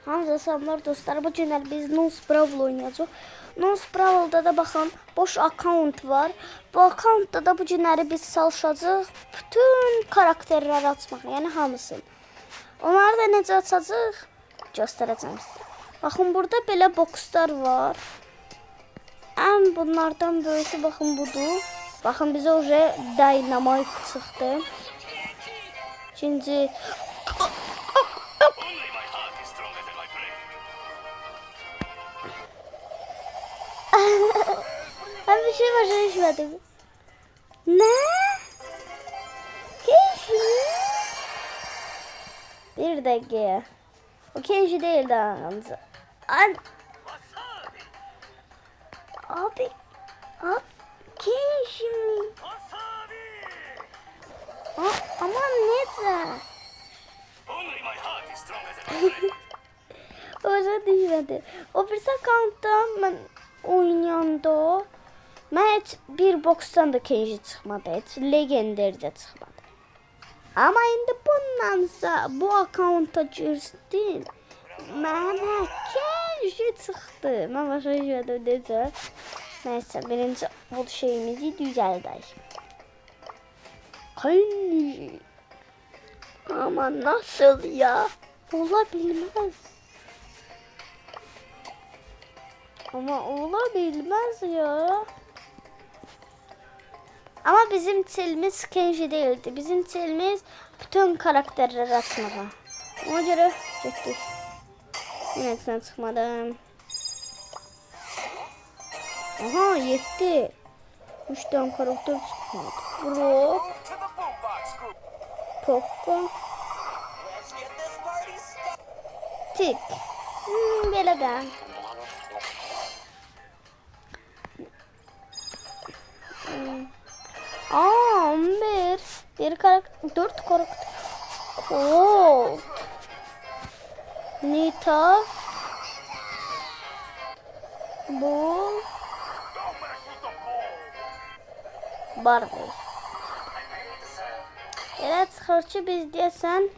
Hamza selamlar dostlar. Bu günler biz Nons Brawl oynayacağıq. Nons Brawl'da da baxın, boş account var. Bu accountda da bu günləri biz çalışacağıq. Bütün karakterləri açmaq, yəni hamısını. Onları da necə açacağıq? Göstərəcəm sizə. Baxın, burada belə boxlar var. Ən bunlardan böyüsü baxın budur. Baxın, bizə oje Dynamite çıxdı. İkinci... Ben bir şey başa düşmedim. Ne? Kenji? Bir dakika. O Kenji değil daha Hamza. Abi Kenji mi? Aman neden? Başa düşmedi. O bir account'tan ben oynayanda mən heç bir boxdan da Kenji çıxmadı, heç legenderdə çıxmadı. Amma indi bundansa bu account'a girdim, mənə Kenji çıxdı. Mən başa düşmədim necə. Nəysə, birinci o şeyimizi düzəldək. Kenji. Ama nasıl ya? Ola bilməz. Ama olabilmez ya. Ama bizim çelimiz Kenji değildi. Bizim çelimiz bütün karakterleri açmağa. Ona göre gittik. Yine sen çıkmadım. Aha yetti. 3 tane karakter çıkmadı. Brock. Poco. Tik. Böyle de. Aa, 11. Bir karakter, 4 karakter. Colt. Nita. Bu. Barbie. Evet, çıkarçı biz diyesen.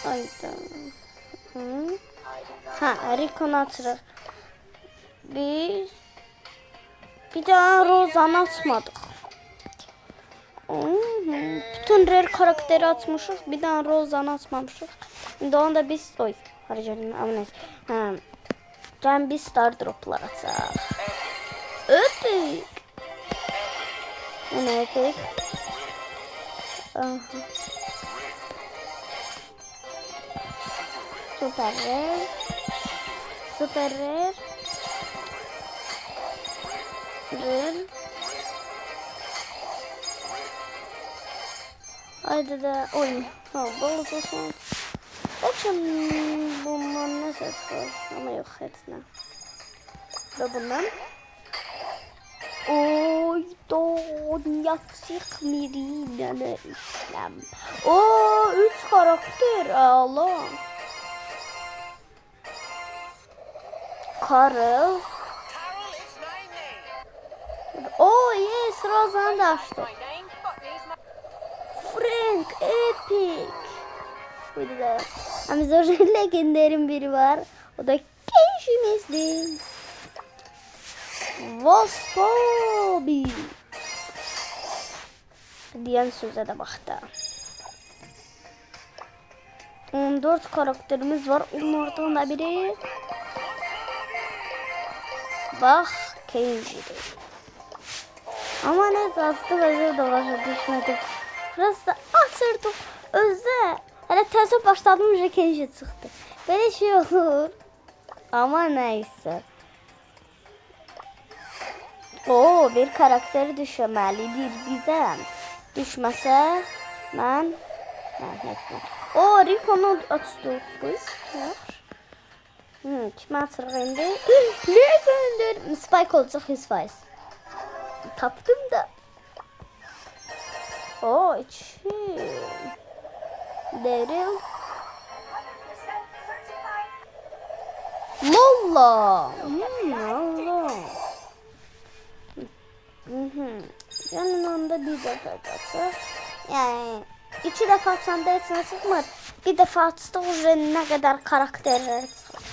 Hayda. Ha, Rico'nu açırıq. Biz bir daha Rozan'ı açmadık. Bütün rare karakteri açmışıq. Bir daha Rozan'ı açmamışıq. İndi onu da biz... Oy, harcayalım. Ama neyse. Gəlin biz star droplar açaq. Öpük. Bu ne öpük? Super rare. Super rare. Rare. Haydi de oyun. Ha, balık olsun. Bakın bundan ne ses var ama yok hepsine. Ve bundan. Oy don yaksık mirine işlem. Oo 3 karakter Allah. Carl. Oh yes, Rozan'ı da açtık. Frank, epic. Buydu da. Ama zor legenderin biri var. O da Kenji'mizdi. Wasabi. Diyen söze de baktı. 14 karakterimiz var. Onlardan da biri. Bak Kenji'dir. Ama ne zastı ve da başa düşmedim. Burası da açırdım. Özde. Hele terse başladım Kenji çıktı. Böyle şey olur. Ama neyse. Oo bir karakteri düşmelidir bize. Düşmese ben etmem. Oo Rico'nu açtık biz. Kime açırıq indi? Ne göndər? Spike olacaq 100%. Tapdım da. Oo için. Daryl. Lola. Lola. Yanında bir defa kaçır. Yani 2 dəfə açanda heç nə çıxmır. Bir dəfə açsa nə qədər karakterlər çıxır.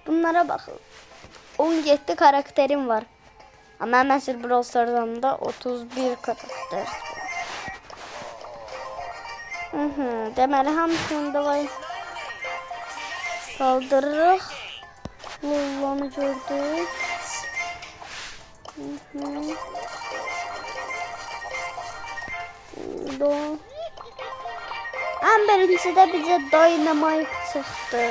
Bunlara baxın. 17 karakterim var. Amma məsəl Brawl Stars'da 31 karakter var. Deməli hamısını da var. Kaldırırıq. Lollanı gördük. Ən birincisi bizə Dynamite çıxdı.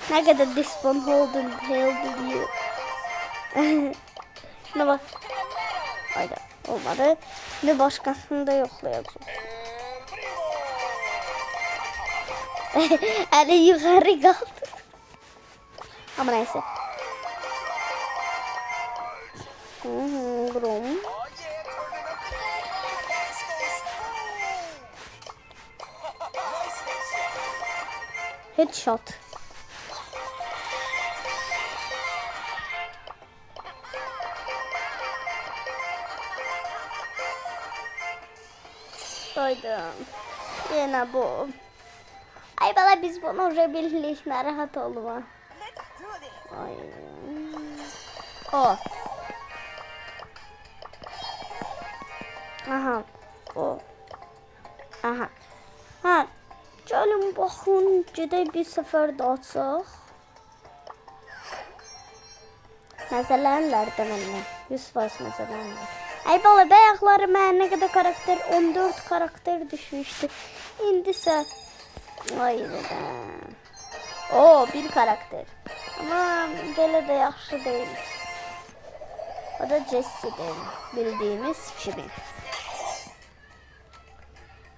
Nə qədər Despawn Holden Hell biliyor. Ne bak. Hayda olmadı. Ne başkasını da yoxlayacağım. Əli yuxarı qaldı. Ama neyse. Grom. Headshot. Hayda. Yine bu. Ay bana biz bunu rebillik narahat olma. Ay. O. Aha. O. Aha. Ha. Gəlin baxın, gedək bir səfər də açaq. Məsələnlər deməliyəm. 100% məsələnlər. Ay bala, bayaqları mənə nə qədər karakter, 14 karakter düşmüşdü. İndisə ay da. O, bir karakter. Amma belə də yaxşı deyil. O da Jesse'dir, bildiyimiz kimi.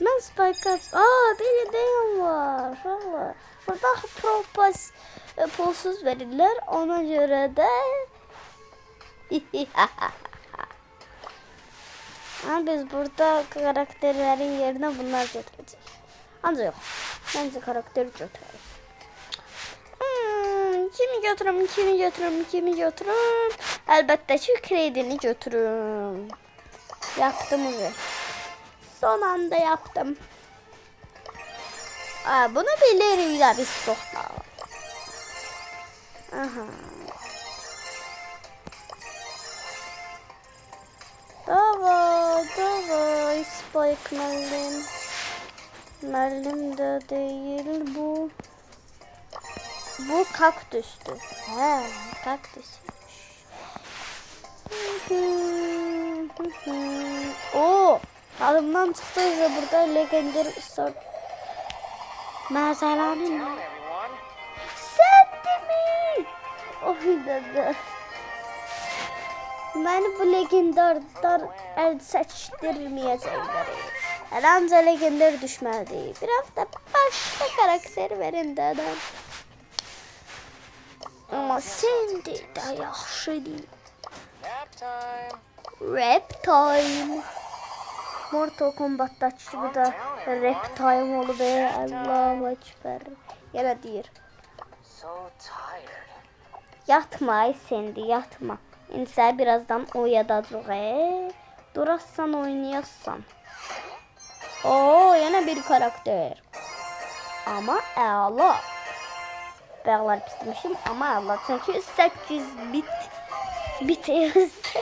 Ben Spike at. Bir deyim var. Valla. Burada Pro Pass pulsuz verirler. Ona göre de biz burada karakterlerin yerine bunlar götüreceğiz. Ancak yok. Bence karakteri götürelim. Kimi götürüm? Elbette ki kredini götürüm. Yaktım onu. Son anda yaptım. Bunu bilirim ya biz sohla. Aha. Davay Spike Merlin. Merlin de değil bu. Bu kaktüstü. He, kaktüsmüş. Oo. Alımdan çıktı ve burada legendary sort. Məzələnin. Sən mi? Oynadı. Məni bu legendardan əl seçdirməyəcəklər. Ancaq legendar düşməlidir. Bir hafta başqa karakter verin də adam. Amma sən də yaxşıdır. Rap time. Mortal Kombat'daki gibi da rap time oldu be. Allahu Ekber. Yine deyir. Yatma ay sendi yatma. İnsan birazdan oyadacaq. Durarsan oynayassan. Oo yine bir karakter. Ama əla. Bəğlar pismişim ama əla. Çünkü 800 bit yazdı.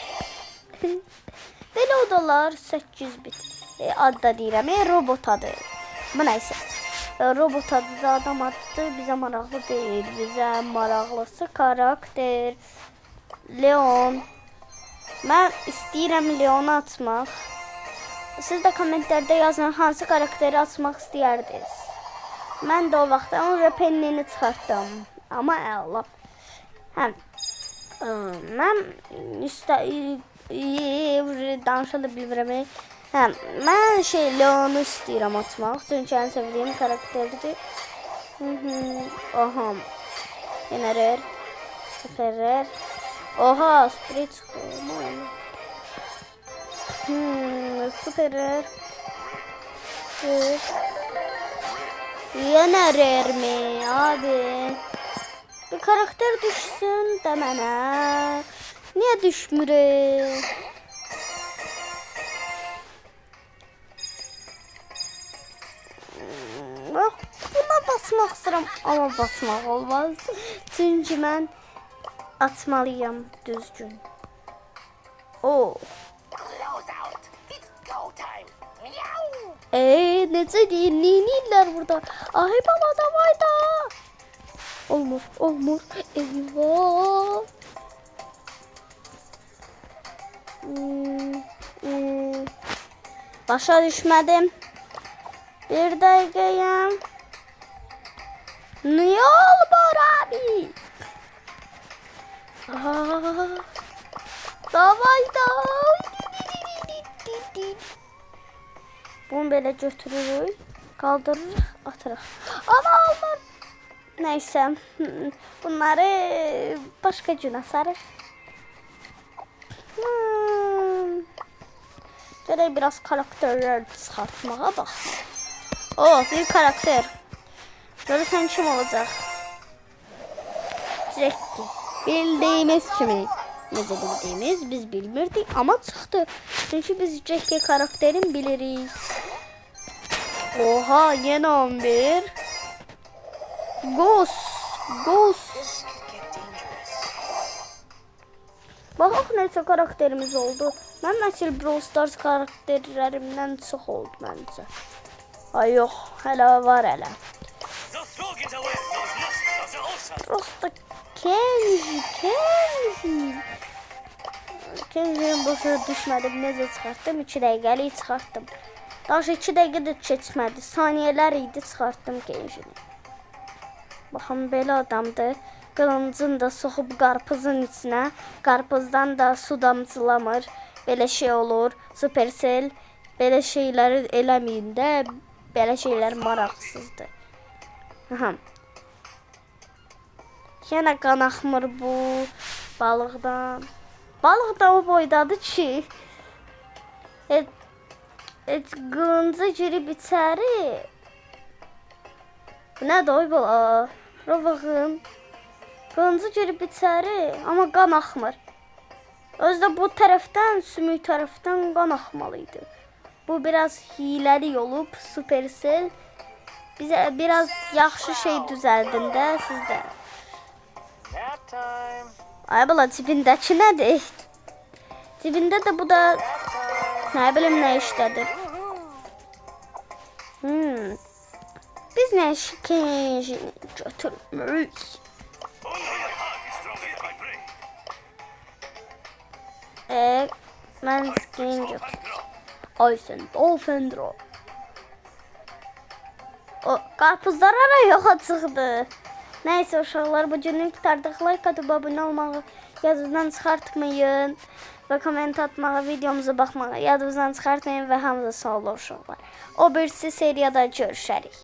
Belə odalar 800 bit. Adda deyirəm, robot adı. Bu nəysə. Robot adı da adam adı bizə maraqlı deyil. Bizə maraqlısı karakter. Leon. Mən istəyirəm Leon'u açmaq. Siz də kommentlərdə yazın hansı karakteri açmaq istəyərdiniz. Mən də o vaxtda onun Penny'ni çıxartdım. Amma əla. Həm. Mən danışa da bilmirəm. Mən Leon'u istəyirəm açmaq. Çünki ən sevdiyim karakterdir. Oha. Yenə rare. Super rare. Oha, spray çıxdı. Super rare. Yenə rare mi abi? Bir karakter düşsün də mənə. Niye düşmür? açmaq istəyirəm, amma basmaq olmaz. Çünki mən açmalıyam düzgün. O. Necə neyirlər burada? Ay bala davay da. Olmur, olmur. Eyvah. Başa düşmədim. Bir dəqiqəyəm. Niyə olmur abi? Davay da. Bunu belə götürürük, qaldırırıq, atırıq. Ama olmur. Neyse, bunları başqa gün asarıq. Gələk biraz karakterlər çıxartmağa bax. Bir karakter. Görürsən kim olacaq? Jackie. Bildiğimiz kimi. Necə bildiğimiz biz bilmirdik ama çıxdı. Çünkü biz Jackie karakterini biliriz. Oha, yeni 11. Ghost. Baxaq neçə karakterimiz oldu. Mən məsəl Brawl Stars karakterlərimdən çox oldu məncə. Ay yox, hələ var hələ. Prosta Kenji'nin boşa düşmədim. Necə çıxartdım? 2 dəqiqəlik çıxartdım. Daha 2 dəqiqə də keçmədi. Saniyələr idi çıxartdım Kenji'ni. Baxın, belə adamdır. Qılıncını da soxub qarpızın içinə. Qarpızdan da su damcılamır. Belə şey olur. Supercell belə şeyləri eləməyin də. Belə şeylər maraqsızdır. Yenə qan axmır bu balıqdan. Balıq da o boydadır ki, qılıncı girib içəri. Bu nədir oy bala? Baxın. Qılıncı girib içəri, amma qan axmır. Özdə bu tərəfdən, sümük tərəfdən qan axmalıydı. Bu biraz hiləli olub, Supercell. Bizə biraz yaxşı şey düzəldin də sizdə. Ay bala, cibindəki nədir? Cibində də bu da nə bilim nə işlədir. Biz nə Kenji'ni götürmürük. Mən skin götürürüm. Ay sən Dolphindro. O qarpızlar ara yoxa çıxdı. Neyse uşaqlar, bugünlük qurtardıq. Like atıb abunə olmağı yadınızdan çıxartmayın və komment atmağı, videomuza baxmağı yadınızdan çıxartmayın və hamınıza sağ olun uşaqlar. O birisi seriyada görüşərik.